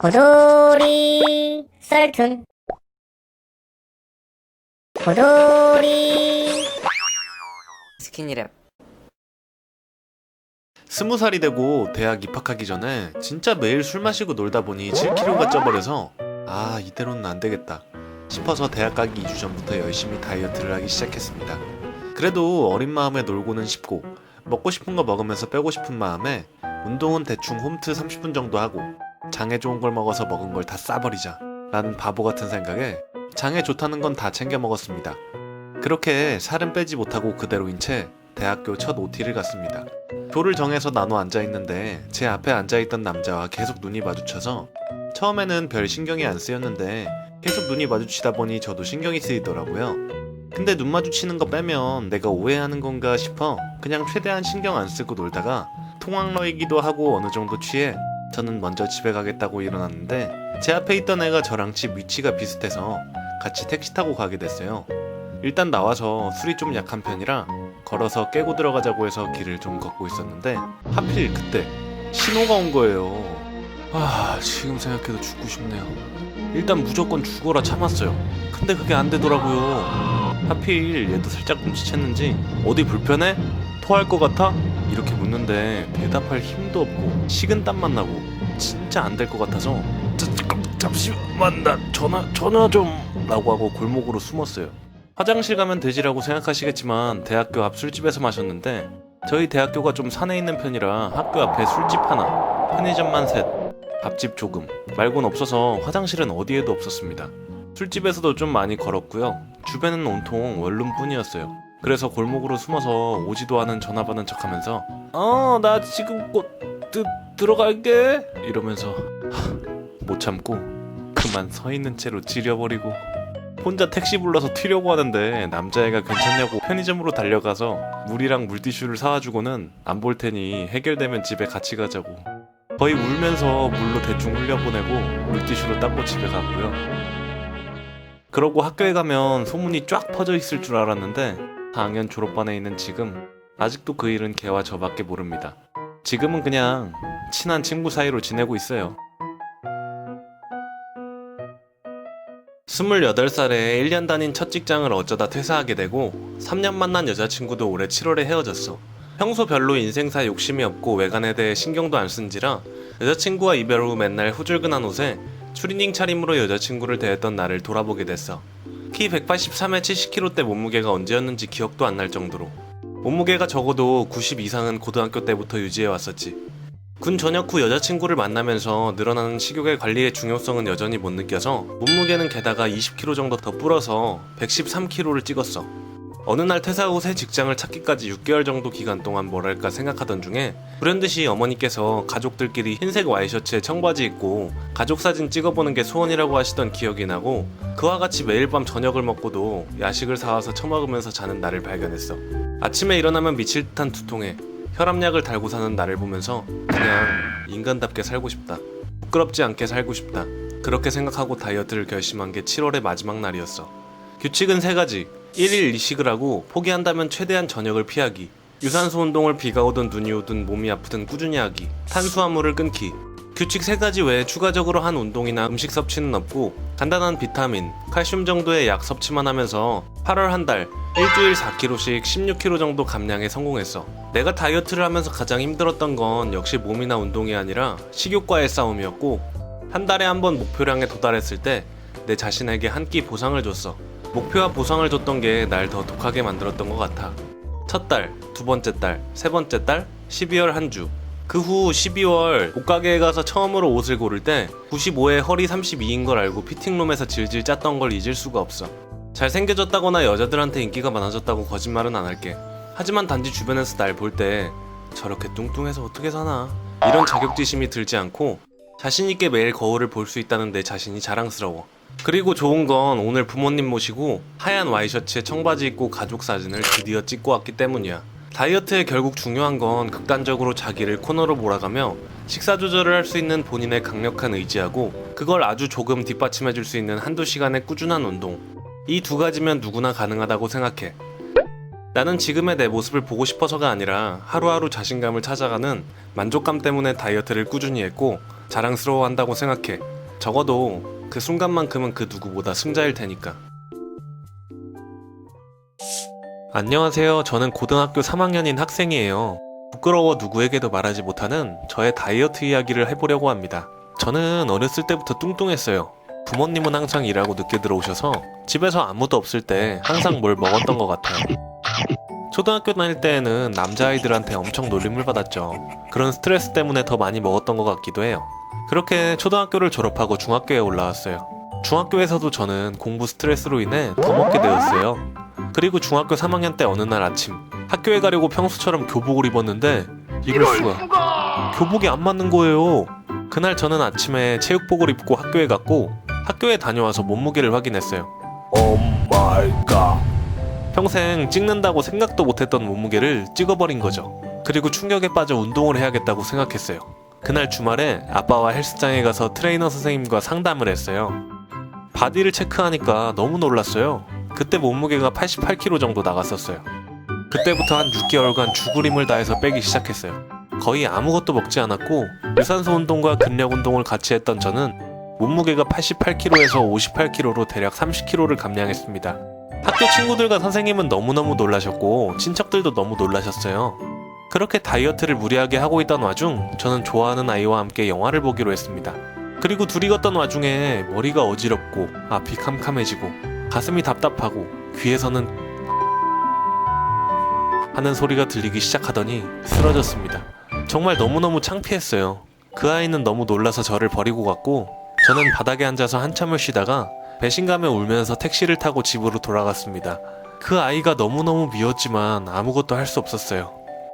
고돌이 썰툰 고돌이 스키니랩. 20살이 되고 대학 입학하기 전에 진짜 매일 술 마시고 놀다 보니 7kg가 쪄버려서 이대로는 안 되겠다 싶어서 대학 가기 2주 전부터 열심히 다이어트를 하기 시작했습니다. 그래도 어린 마음에 놀고는 싶고 먹고 싶은 거 먹으면서 빼고 싶은 마음에 운동은 대충 홈트 30분 정도 하고 장에 좋은 걸 먹어서 먹은 걸 다 싸버리자 라는 바보 같은 생각에 장에 좋다는 건 다 챙겨 먹었습니다. 그렇게 살은 빼지 못하고 그대로인 채 대학교 첫 OT를 갔습니다. 조를 정해서 나눠 앉아있는데 제 앞에 앉아있던 남자와 계속 눈이 마주쳐서 처음에는 별 신경이 안 쓰였는데 계속 눈이 마주치다 보니 저도 신경이 쓰이더라고요. 근데 눈 마주치는 거 빼면 내가 오해하는 건가 싶어 그냥 최대한 신경 안 쓰고 놀다가 통학러이기도 하고 어느 정도 취해 저는 먼저 집에 가겠다고 일어났는데 제 앞에 있던 애가 저랑 집 위치가 비슷해서 같이 택시 타고 가게 됐어요. 일단 나와서 술이 좀 약한 편이라 걸어서 깨고 들어가자고 해서 길을 좀 걷고 있었는데 하필 그때 신호가 온 거예요. 지금 생각해도 죽고 싶네요. 일단 무조건 죽어라 참았어요. 근데 그게 안 되더라고요. 하필 얘도 살짝 눈치챘는지 어디 불편해? 토할 것 같아? 이렇게 묻는데 대답할 힘도 없고 식은땀만 나고 진짜 안 될 것 같아서 잠시만 나 전화 좀 라고 하고 골목으로 숨었어요. 화장실 가면 되지라고 생각하시겠지만 대학교 앞 술집에서 마셨는데 저희 대학교가 좀 산에 있는 편이라 학교 앞에 술집 하나, 편의점만 셋, 밥집 조금 말곤 없어서 화장실은 어디에도 없었습니다. 술집에서도 좀 많이 걸었고요. 주변은 온통 원룸뿐이었어요. 그래서 골목으로 숨어서 오지도 않은 전화 받는 척하면서 나 지금 곧 들어갈게 이러면서 못 참고 그만 서 있는 채로 지려버리고 혼자 택시 불러서 튀려고 하는데 남자애가 괜찮냐고 편의점으로 달려가서 물이랑 물티슈를 사와주고는 안 볼 테니 해결되면 집에 같이 가자고 거의 울면서 물로 대충 흘려보내고 물티슈로 닦고 집에 갔고요. 그러고 학교에 가면 소문이 쫙 퍼져 있을 줄 알았는데 4학년 졸업반에 있는 지금 아직도 그 일은 걔와 저밖에 모릅니다. 지금은 그냥 친한 친구 사이로 지내고 있어요. 28살에 1년 다닌 첫 직장을 어쩌다 퇴사하게 되고 3년 만난 여자친구도 올해 7월에 헤어졌어. 평소 별로 인생사 욕심이 없고 외관에 대해 신경도 안 쓴지라 여자친구와 이별 후 맨날 후줄근한 옷에 추리닝 차림으로 여자친구를 대했던 나를 돌아보게 됐어. 키 183에 70kg 대 몸무게가 언제였는지 기억도 안 날 정도로 몸무게가 적어도 90 이상은 고등학교 때부터 유지해왔었지. 군 전역 후 여자친구를 만나면서 늘어나는 식욕의 관리의 중요성은 여전히 못 느껴서 몸무게는 게다가 20kg 정도 더 불어서 113kg를 찍었어. 어느 날 퇴사 후 새 직장을 찾기까지 6개월 정도 기간 동안 뭐랄까 생각하던 중에 불현듯이 어머니께서 가족들끼리 흰색 와이셔츠에 청바지 입고 가족사진 찍어보는 게 소원이라고 하시던 기억이 나고 그와 같이 매일 밤 저녁을 먹고도 야식을 사와서 처먹으면서 자는 나를 발견했어. 아침에 일어나면 미칠 듯한 두통에 혈압약을 달고 사는 나를 보면서 그냥 인간답게 살고 싶다. 부끄럽지 않게 살고 싶다. 그렇게 생각하고 다이어트를 결심한 게 7월의 마지막 날이었어. 규칙은 3가지. 1일 이식을 하고 포기한다면 최대한 저녁을 피하기. 유산소 운동을 비가 오든 눈이 오든 몸이 아프든 꾸준히 하기. 탄수화물을 끊기. 규칙 3가지 외에 추가적으로 한 운동이나 음식 섭취는 없고 간단한 비타민, 칼슘 정도의 약 섭취만 하면서 8월 한 달 일주일 4kg씩 16kg 정도 감량에 성공했어. 내가 다이어트를 하면서 가장 힘들었던 건 역시 몸이나 운동이 아니라 식욕과의 싸움이었고 한 달에 한 번 목표량에 도달했을 때 내 자신에게 한 끼 보상을 줬어. 목표와 보상을 줬던 게 날 더 독하게 만들었던 것 같아. 첫 달, 두 번째 달, 세 번째 달, 12월 한 주. 그 후 12월 옷가게에 가서 처음으로 옷을 고를 때 95에 허리 32인 걸 알고 피팅룸에서 질질 짰던 걸 잊을 수가 없어. 잘생겨졌다거나 여자들한테 인기가 많아졌다고 거짓말은 안 할게. 하지만 단지 주변에서 날 볼 때 저렇게 뚱뚱해서 어떻게 사나 이런 자격지심이 들지 않고 자신있게 매일 거울을 볼 수 있다는 내 자신이 자랑스러워. 그리고 좋은 건 오늘 부모님 모시고 하얀 와이셔츠에 청바지 입고 가족 사진을 드디어 찍고 왔기 때문이야. 다이어트에 결국 중요한 건 극단적으로 자기를 코너로 몰아가며 식사 조절을 할 수 있는 본인의 강력한 의지하고 그걸 아주 조금 뒷받침해줄 수 있는 한두 시간의 꾸준한 운동. 이 2가지면 누구나 가능하다고 생각해. 나는 지금의 내 모습을 보고 싶어서가 아니라 하루하루 자신감을 찾아가는 만족감 때문에 다이어트를 꾸준히 했고 자랑스러워한다고 생각해. 적어도 그 순간만큼은 그 누구보다 승자일 테니까. 안녕하세요. 저는 고등학교 3학년인 학생이에요. 부끄러워 누구에게도 말하지 못하는 저의 다이어트 이야기를 해보려고 합니다. 저는 어렸을 때부터 뚱뚱했어요. 부모님은 항상 일하고 늦게 들어오셔서 집에서 아무도 없을 때 항상 뭘 먹었던 것 같아요. 초등학교 다닐 때에는 남자아이들한테 엄청 놀림을 받았죠. 그런 스트레스 때문에 더 많이 먹었던 것 같기도 해요. 그렇게 초등학교를 졸업하고 중학교에 올라왔어요. 중학교에서도 저는 공부 스트레스로 인해 더 먹게 되었어요. 그리고 중학교 3학년 때 어느 날 아침 학교에 가려고 평소처럼 교복을 입었는데 이럴 수가, 교복이 안 맞는 거예요. 그날 저는 아침에 체육복을 입고 학교에 갔고 학교에 다녀와서 몸무게를 확인했어요. 오 마이 갓. 평생 찍는다고 생각도 못했던 몸무게를 찍어버린 거죠. 그리고 충격에 빠져 운동을 해야겠다고 생각했어요. 그날 주말에 아빠와 헬스장에 가서 트레이너 선생님과 상담을 했어요. 바디를 체크하니까 너무 놀랐어요. 그때 몸무게가 88kg 정도 나갔었어요. 그때부터 한 6개월간 죽을 힘을 다해서 빼기 시작했어요. 거의 아무것도 먹지 않았고 유산소 운동과 근력 운동을 같이 했던 저는 몸무게가 88kg에서 58kg로 대략 30kg를 감량했습니다. 학교 친구들과 선생님은 너무너무 놀라셨고 친척들도 너무 놀라셨어요. 그렇게 다이어트를 무리하게 하고 있던 와중 저는 좋아하는 아이와 함께 영화를 보기로 했습니다. 그리고 둘이 걷던 와중에 머리가 어지럽고 앞이 캄캄해지고 가슴이 답답하고 귀에서는 하는 소리가 들리기 시작하더니 쓰러졌습니다. 정말 너무너무 창피했어요. 그 아이는 너무 놀라서 저를 버리고 갔고 저는 바닥에 앉아서 한참을 쉬다가 배신감에 울면서 택시를 타고 집으로 돌아갔습니다. 그 아이가 너무너무 미웠지만 아무것도 할 수 없었어요.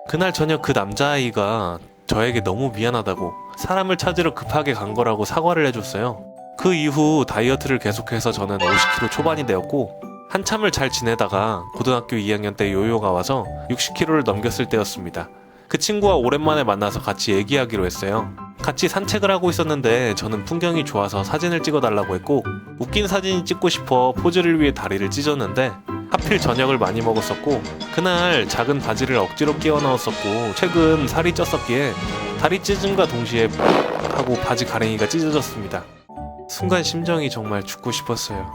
그날 저녁 그 남자아이가 저에게 너무 미안하다고 사람을 찾으러 급하게 간 거라고 사과를 해줬어요. 그 이후 다이어트를 계속해서 저는 50kg 초반이 되었고 한참을 잘 지내다가 고등학교 2학년 때 요요가 와서 60kg를 넘겼을 때였습니다. 그 친구와 오랜만에 만나서 같이 얘기하기로 했어요. 같이 산책을 하고 있었는데 저는 풍경이 좋아서 사진을 찍어달라고 했고 웃긴 사진이 찍고 싶어 포즈를 위해 다리를 찢었는데 하필 저녁을 많이 먹었었고 그날 작은 바지를 억지로 끼워 넣었었고 최근 살이 쪘었기에 다리 찢음과 동시에 하고 바지 가랭이가 찢어졌습니다. 순간 심정이 정말 죽고 싶었어요.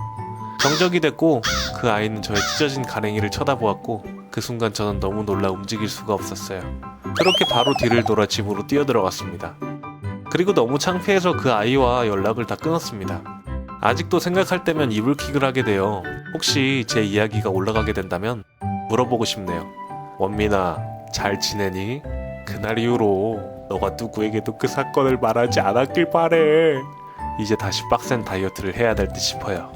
정적이 됐고 그 아이는 저의 찢어진 가랭이를 쳐다보았고 그 순간 저는 너무 놀라 움직일 수가 없었어요. 그렇게 바로 뒤를 돌아 집으로 뛰어들어갔습니다. 그리고 너무 창피해서 그 아이와 연락을 다 끊었습니다. 아직도 생각할 때면 이불킥을 하게 되어 혹시 제 이야기가 올라가게 된다면 물어보고 싶네요. 원민아, 잘 지내니? 그날 이후로 너가 누구에게도 그 사건을 말하지 않았길 바래. 이제 다시 빡센 다이어트를 해야 될 듯 싶어요.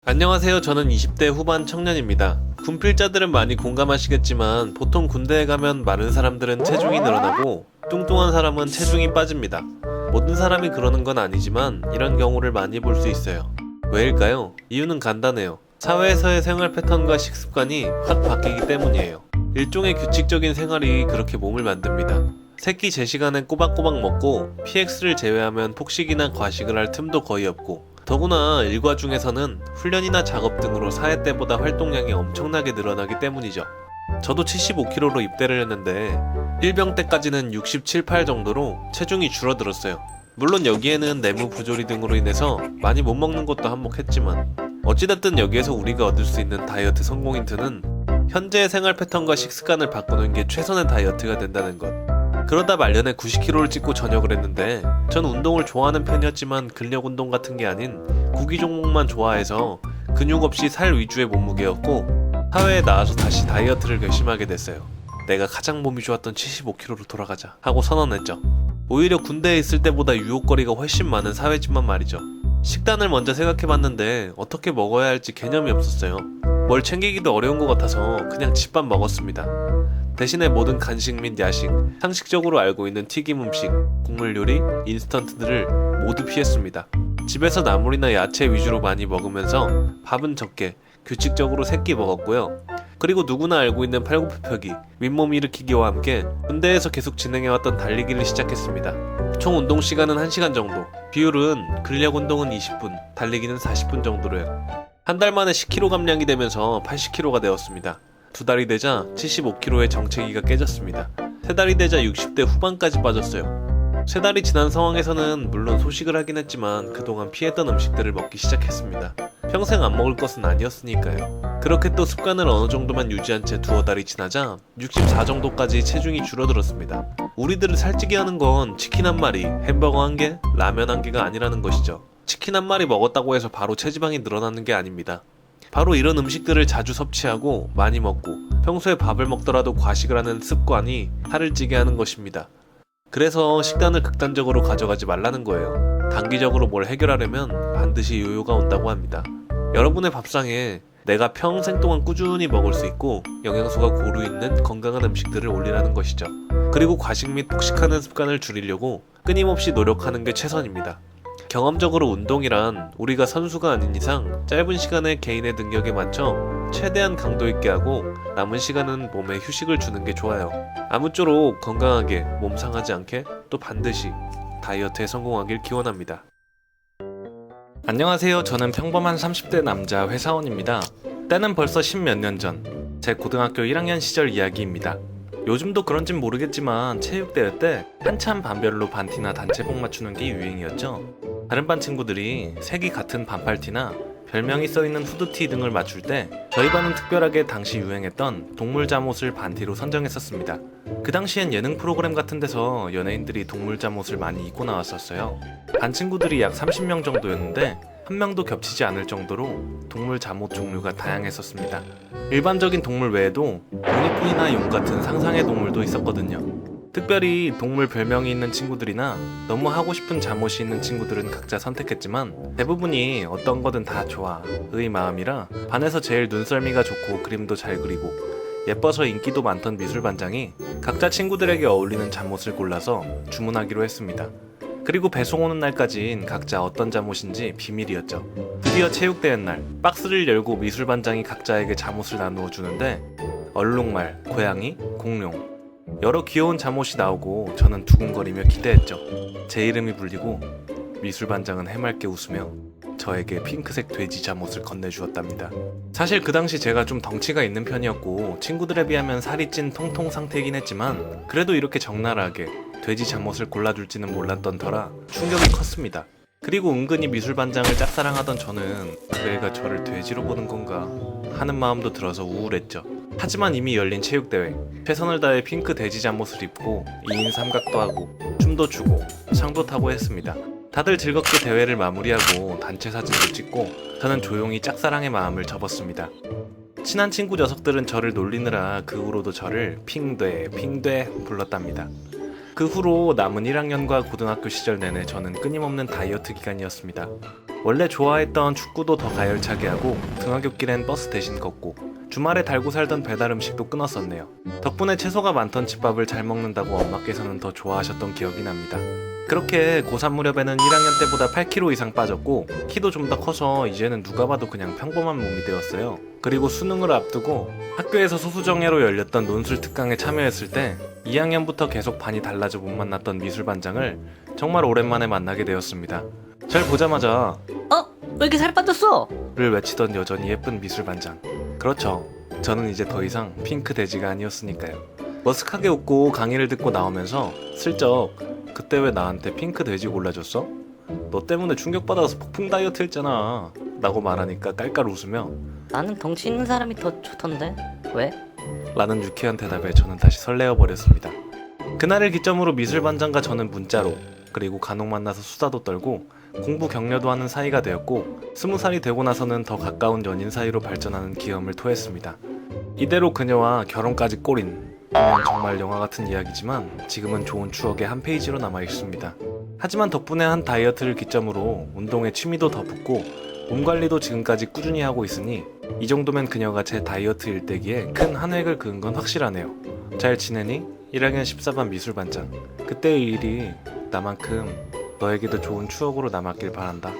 안녕하세요. 저는 20대 후반 청년입니다. 군필자들은 많이 공감하시겠지만 보통 군대에 가면 마른 사람들은 체중이 늘어나고 뚱뚱한 사람은 체중이 빠집니다. 모든 사람이 그러는 건 아니지만 이런 경우를 많이 볼 수 있어요. 왜일까요? 이유는 간단해요. 사회에서의 생활 패턴과 식습관이 확 바뀌기 때문이에요. 일종의 규칙적인 생활이 그렇게 몸을 만듭니다. 새끼 제 시간에 꼬박꼬박 먹고 PX를 제외하면 폭식이나 과식을 할 틈도 거의 없고 더구나 일과 중에서는 훈련이나 작업 등으로 사회 때보다 활동량이 엄청나게 늘어나기 때문이죠. 저도 75kg로 입대를 했는데 일병 때까지는 67, 8 정도로 체중이 줄어들었어요. 물론 여기에는 내무 부조리 등으로 인해서 많이 못 먹는 것도 한몫했지만 어찌됐든 여기에서 우리가 얻을 수 있는 다이어트 성공 힌트는 현재의 생활 패턴과 식습관을 바꾸는 게 최선의 다이어트가 된다는 것. 그러다 말년에 90kg를 찍고 전역을 했는데 전 운동을 좋아하는 편이었지만 근력 운동 같은 게 아닌 구기 종목만 좋아해서 근육 없이 살 위주의 몸무게였고 사회에 나와서 다시 다이어트를 결심하게 됐어요. 내가 가장 몸이 좋았던 75kg로 돌아가자 하고 선언했죠. 오히려 군대에 있을 때보다 유혹거리가 훨씬 많은 사회지만 말이죠. 식단을 먼저 생각해봤는데 어떻게 먹어야 할지 개념이 없었어요. 뭘 챙기기도 어려운 것 같아서 그냥 집밥 먹었습니다. 대신에 모든 간식 및 야식, 상식적으로 알고 있는 튀김 음식, 국물 요리, 인스턴트들을 모두 피했습니다. 집에서 나물이나 야채 위주로 많이 먹으면서 밥은 적게, 규칙적으로 3끼 먹었고요. 그리고 누구나 알고 있는 팔굽혀펴기, 윗몸 일으키기와 함께 군대에서 계속 진행해왔던 달리기를 시작했습니다. 총 운동 시간은 1시간 정도, 비율은 근력 운동은 20분, 달리기는 40분 정도로요. 한 달 만에 10kg 감량이 되면서 80kg가 되었습니다. 2달이 되자 75kg의 정체기가 깨졌습니다. 3달이 되자 60대 후반까지 빠졌어요. 세 달이 지난 상황에서는 물론 소식을 하긴 했지만 그동안 피했던 음식들을 먹기 시작했습니다. 평생 안 먹을 것은 아니었으니까요. 그렇게 또 습관을 어느 정도만 유지한 채 두어 달이 지나자 64 정도까지 체중이 줄어들었습니다. 우리들을 살찌게 하는 건 치킨 한 마리, 햄버거 한 개, 라면 한 개가 아니라는 것이죠. 치킨 한 마리 먹었다고 해서 바로 체지방이 늘어나는 게 아닙니다. 바로 이런 음식들을 자주 섭취하고 많이 먹고 평소에 밥을 먹더라도 과식을 하는 습관이 살을 찌게 하는 것입니다. 그래서 식단을 극단적으로 가져가지 말라는 거예요. 단기적으로 뭘 해결하려면 반드시 요요가 온다고 합니다. 여러분의 밥상에 내가 평생 동안 꾸준히 먹을 수 있고 영양소가 고루 있는 건강한 음식들을 올리라는 것이죠. 그리고 과식 및 폭식하는 습관을 줄이려고 끊임없이 노력하는 게 최선입니다. 경험적으로 운동이란 우리가 선수가 아닌 이상 짧은 시간에 개인의 능력에 맞춰 최대한 강도 있게 하고 남은 시간은 몸에 휴식을 주는 게 좋아요. 아무쪼록 건강하게 몸 상하지 않게 또 반드시 다이어트에 성공하길 기원합니다. 안녕하세요. 저는 평범한 30대 남자 회사원입니다. 때는 벌써 10몇 년 전, 제 고등학교 1학년 시절 이야기입니다. 요즘도 그런진 모르겠지만 체육대회 때 한참 반별로 반티나 단체복 맞추는 게 유행이었죠. 다른 반 친구들이 색이 같은 반팔티나 별명이 써있는 후드티 등을 맞출 때 저희 반은 특별하게 당시 유행했던 동물 잠옷을 반티로 선정했었습니다. 그 당시엔 예능 프로그램 같은 데서 연예인들이 동물 잠옷을 많이 입고 나왔었어요. 반 친구들이 약 30명 정도였는데 한 명도 겹치지 않을 정도로 동물 잠옷 종류가 다양했었습니다. 일반적인 동물 외에도 유니콘이나 용 같은 상상의 동물도 있었거든요. 특별히 동물 별명이 있는 친구들이나 너무 하고 싶은 잠옷이 있는 친구들은 각자 선택했지만 대부분이 어떤 거든 다 좋아의 마음이라 반에서 제일 눈썰미가 좋고 그림도 잘 그리고 예뻐서 인기도 많던 미술반장이 각자 친구들에게 어울리는 잠옷을 골라서 주문하기로 했습니다. 그리고 배송 오는 날까진 각자 어떤 잠옷인지 비밀이었죠. 드디어 체육대회 날 박스를 열고 미술반장이 각자에게 잠옷을 나누어 주는데 얼룩말, 고양이, 공룡 여러 귀여운 잠옷이 나오고 저는 두근거리며 기대했죠. 제 이름이 불리고 미술반장은 해맑게 웃으며 저에게 핑크색 돼지 잠옷을 건네주었답니다. 사실 그 당시 제가 좀 덩치가 있는 편이었고 친구들에 비하면 살이 찐 통통 상태이긴 했지만 그래도 이렇게 적나라하게 돼지 잠옷을 골라줄지는 몰랐던 터라 충격이 컸습니다. 그리고 은근히 미술반장을 짝사랑하던 저는 그 애가 저를 돼지로 보는 건가 하는 마음도 들어서 우울했죠. 하지만 이미 열린 체육대회 최선을 다해 핑크 돼지 잠옷을 입고 2인 삼각도 하고 춤도 추고 상도 타고 했습니다. 다들 즐겁게 대회를 마무리하고 단체 사진도 찍고 저는 조용히 짝사랑의 마음을 접었습니다. 친한 친구 녀석들은 저를 놀리느라 그 후로도 저를 핑돼 불렀답니다. 그 후로 남은 1학년과 고등학교 시절 내내 저는 끊임없는 다이어트 기간이었습니다. 원래 좋아했던 축구도 더 가열차게 하고 등하굣길엔 버스 대신 걷고 주말에 달고 살던 배달 음식도 끊었었네요. 덕분에 채소가 많던 집밥을 잘 먹는다고 엄마께서는 더 좋아하셨던 기억이 납니다. 그렇게 고3 무렵에는 1학년 때보다 8kg 이상 빠졌고 키도 좀 더 커서 이제는 누가 봐도 그냥 평범한 몸이 되었어요. 그리고 수능을 앞두고 학교에서 소수정예로 열렸던 논술 특강에 참여했을 때 2학년부터 계속 반이 달라져 못 만났던 미술반장을 정말 오랜만에 만나게 되었습니다. 절 보자마자 왜 이렇게 살 빠졌어? 를 외치던 여전히 예쁜 미술반장. 그렇죠. 저는 이제 더 이상 핑크 돼지가 아니었으니까요. 머쓱하게 웃고 강의를 듣고 나오면서 슬쩍 그때 왜 나한테 핑크 돼지 골라줬어? 너 때문에 충격받아서 폭풍 다이어트 했잖아 라고 말하니까 깔깔 웃으며 나는 덩치 있는 사람이 더 좋던데 왜? 라는 유쾌한 대답에 저는 다시 설레어 버렸습니다. 그날을 기점으로 미술반장과 저는 문자로 그리고 간혹 만나서 수다도 떨고 공부 격려도 하는 사이가 되었고 20살이 되고 나서는 더 가까운 연인 사이로 발전하는 기염을 토했습니다. 이대로 그녀와 결혼까지 꼬린 보면 정말 영화 같은 이야기지만 지금은 좋은 추억의 한 페이지로 남아있습니다. 하지만 덕분에 한 다이어트를 기점으로 운동에 취미도 더 붙고 몸 관리도 지금까지 꾸준히 하고 있으니 이 정도면 그녀가 제 다이어트 일대기에 큰 한 획을 그은 건 확실하네요. 잘 지내니? 1학년 14반 미술반장. 그때의 일이 나만큼 너에게도 좋은 추억으로 남았길 바란다.